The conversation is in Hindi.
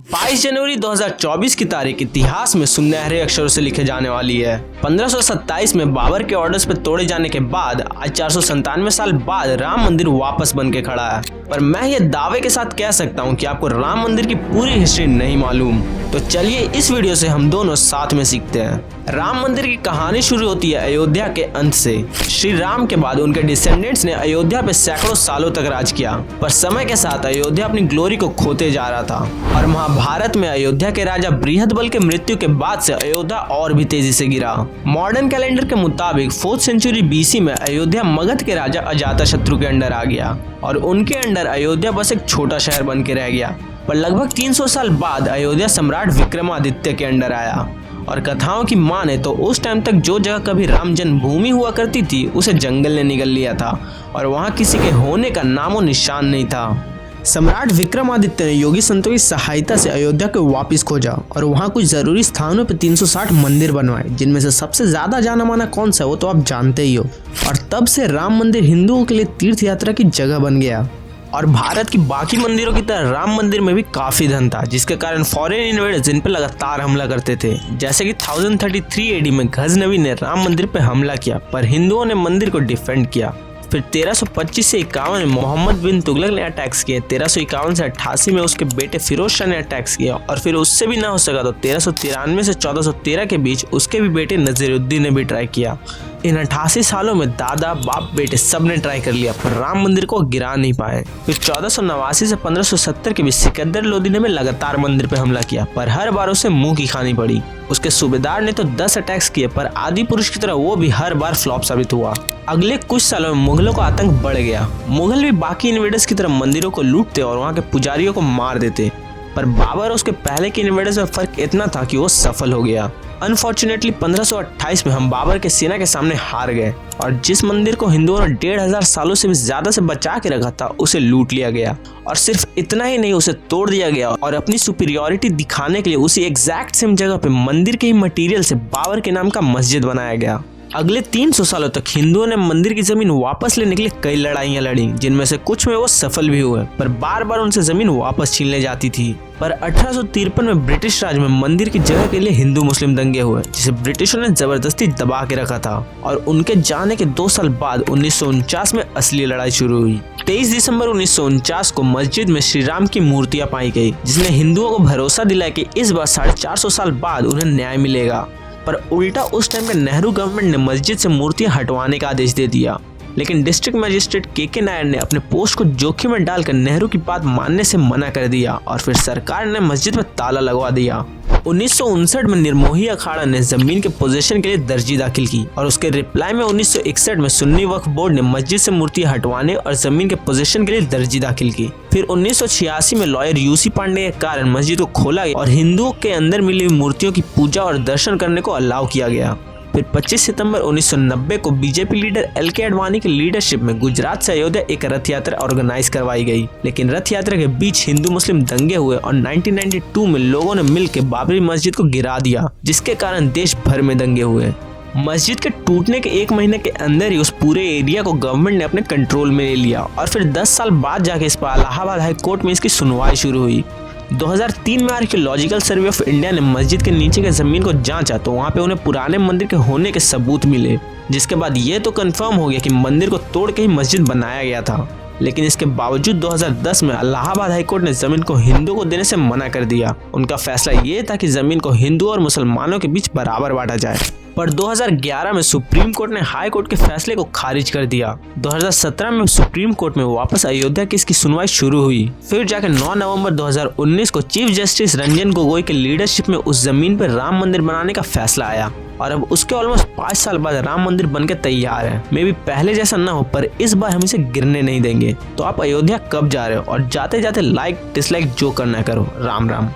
22 जनवरी 2024 की तारीख इतिहास में सुनहरे अक्षरों से लिखे जाने वाली है। 1527 में बाबर के ऑर्डर्स पर तोड़े जाने के बाद आज 497 साल बाद राम मंदिर वापस बन के खड़ा है। पर मैं ये दावे के साथ कह सकता हूँ कि आपको राम मंदिर की पूरी हिस्ट्री नहीं मालूम। तो चलिए इस वीडियो से हम दोनों साथ में सीखते हैं। राम मंदिर की कहानी शुरू होती है अयोध्या के अंत से। श्री राम के बाद उनके डिसेंडेंट्स ने अयोध्या पे सैकड़ों सालों तक राज किया, पर समय के साथ अयोध्या अपनी ग्लोरी को खोते जा रहा था। और महाभारत में अयोध्या के राजा बृहदबल के मृत्यु के बाद से अयोध्या और भी तेजी से गिरा। मॉडर्न कैलेंडर के मुताबिक 4th सेंचुरी BC में अयोध्या मगध के राजा अजातशत्रु के अंडर आ गया और उनके अंडर अयोध्या बस एक छोटा शहर बन के रह गया। पर लगभग 300 साल बाद अयोध्या सम्राट विक्रमादित्य के अंडर आया। और कथाओं की माने तो उस टाइम तक जो जगह कभी राम जन्मभूमि हुआ करती थी उसे जंगल ने निगल लिया था और वहां किसी के होने का नामो निशान नहीं था। सम्राट विक्रमादित्य ने योगी संतों की सहायता से अयोध्या को वापस खोजा और वहां कुछ जरूरी स्थानों पर 360 मंदिर बनवाए, जिनमें से सबसे ज्यादा जाना माना कौन सा वो तो आप जानते ही हो। और तब से राम मंदिर हिंदुओं के लिए तीर्थ यात्रा की जगह बन गया। और भारत की बाकी मंदिरों की तरह राम मंदिर में भी काफी धन था, जिसके कारण फॉरेन इन्वेडर्स इन पर लगातार हमला करते थे। जैसे कि 1033 AD में गजनवी ने राम मंदिर पर हमला किया, पर हिंदुओं ने मंदिर को डिफेंड किया। फिर 1325 से 51 में मोहम्मद बिन तुगलक ने अटैक्स किए। 1351 से 88 में उसके बेटे फिरोज शाह ने अटैक्स किया और फिर उससे भी ना हो सका तो 1393 से 1413 के बीच उसके भी बेटे नजीरुद्दीन ने भी ट्राई किया। इन 88 सालों में दादा बाप बेटे सब ने ट्राई कर लिया, पर राम मंदिर को गिरा नहीं पाए। फिर 1489 से 1570 के बीच सिकंदर लोदी ने लगातार मंदिर पर हमला किया, पर हर बार उसे मुंह की खानी पड़ी। उसके सूबेदार ने तो 10 अटैक्स किए, पर आदि पुरुष की तरह वो भी हर बार फ्लॉप साबित हुआ। अगले कुछ सालों में मुगलों का आतंक बढ़ गया। मुगल भी बाकी इन्वेडर्स की तरह मंदिरों को लूटते और वहाँ के पुजारियों को मार देते, पर बाबर और उसके पहले के इन्वेडर्स में फर्क इतना था कि वो सफल हो गया। अनफॉर्चुनेटली 1528 में हम बाबर के सेना के सामने हार गए और जिस मंदिर को हिंदुओं ने 1500 सालों से भी ज्यादा से बचा के रखा था उसे लूट लिया गया। और सिर्फ इतना ही नहीं, उसे तोड़ दिया गया और अपनी सुपीरियरिटी दिखाने के लिए उसी एग्जैक्ट सेम जगह पे मंदिर के ही मटेरियल से बाबर के नाम का मस्जिद बनाया गया। अगले 300 सालों तक हिंदुओं ने मंदिर की जमीन वापस लेने के लिए कई लड़ाइयां लड़ी, जिनमें से कुछ में वो सफल भी हुए, पर बार बार उनसे जमीन वापस छीनले जाती थी। पर 1853 में ब्रिटिश राज में मंदिर की जगह के लिए हिंदू मुस्लिम दंगे हुए, जिसे ब्रिटिशों ने जबरदस्ती दबा के रखा था। और उनके जाने के 2 साल बाद 1949 में असली लड़ाई शुरू हुई। 23 दिसंबर 1949 को मस्जिद में श्री राम की मूर्तियां पाई गई, जिसने हिंदुओं को भरोसा दिलाया कि इस बार 450 साल बाद उन्हें न्याय मिलेगा। पर उल्टा उस टाइम पे नेहरू गवर्नमेंट ने मस्जिद से मूर्तियां हटवाने का आदेश दे दिया। लेकिन डिस्ट्रिक्ट मजिस्ट्रेट KK नायर ने अपने पोस्ट को जोखिम में डालकर नेहरू की बात मानने से मना कर दिया और फिर सरकार ने मस्जिद में ताला लगवा दिया। 1959 में निर्मोही अखाड़ा ने जमीन के पोजीशन के लिए दर्जी दाखिल की और उसके रिप्लाई में 1961 में सुन्नी वक्फ बोर्ड ने मस्जिद से मूर्तियां हटवाने और जमीन के पोजीशन के लिए दर्जी दाखिल की। फिर 1986 में लॉयर UC पांडे के कारण मस्जिद को खोला गया और हिंदुओं के अंदर मिली हुई मूर्तियों की पूजा और दर्शन करने को अलाउ किया गया। फिर 25 सितंबर 1990 को BJP लीडर LK आडवाणी की लीडरशिप में गुजरात से अयोध्या एक रथ यात्रा ऑर्गेनाइज करवाई गई, लेकिन रथ यात्रा के बीच हिंदू मुस्लिम दंगे हुए और 1992 में लोगों ने मिलकर बाबरी मस्जिद को गिरा दिया, जिसके कारण देश भर में दंगे हुए। मस्जिद के टूटने के 1 महीने के अंदर ही उस पूरे एरिया को गवर्नमेंट ने अपने कंट्रोल में ले लिया और फिर 10 साल बाद जाके इस पर इलाहाबाद हाई कोर्ट में इसकी सुनवाई शुरू हुई। 2003 में आर्कियोलॉजिकल सर्वे ऑफ इंडिया ने मस्जिद के नीचे के जमीन को जांचा तो वहां पे उन्हें पुराने मंदिर के होने के सबूत मिले, जिसके बाद ये तो कंफर्म हो गया कि मंदिर को तोड़ के ही मस्जिद बनाया गया था। लेकिन इसके बावजूद 2010 में इलाहाबाद हाईकोर्ट ने जमीन को हिंदुओं को देने से मना कर दिया। उनका फैसला ये था कि जमीन को हिंदू और मुसलमानों के बीच बराबर बांटा जाए, पर 2011 में सुप्रीम कोर्ट ने हाई कोर्ट के फैसले को खारिज कर दिया। 2017 में सुप्रीम कोर्ट में वापस अयोध्या केस की सुनवाई शुरू हुई। फिर जाकर 9 नवंबर 2019 को चीफ जस्टिस रंजन गोगोई के लीडरशिप में उस जमीन पर राम मंदिर बनाने का फैसला आया और अब उसके ऑलमोस्ट 5 साल बाद राम मंदिर बनकर तैयार है। मे भी पहले जैसा ना हो, पर इस बार हम इसे गिरने नहीं देंगे। तो आप अयोध्या कब जा रहे हो और जाते जाते लाइक डिसलाइक जो करना करो। राम राम।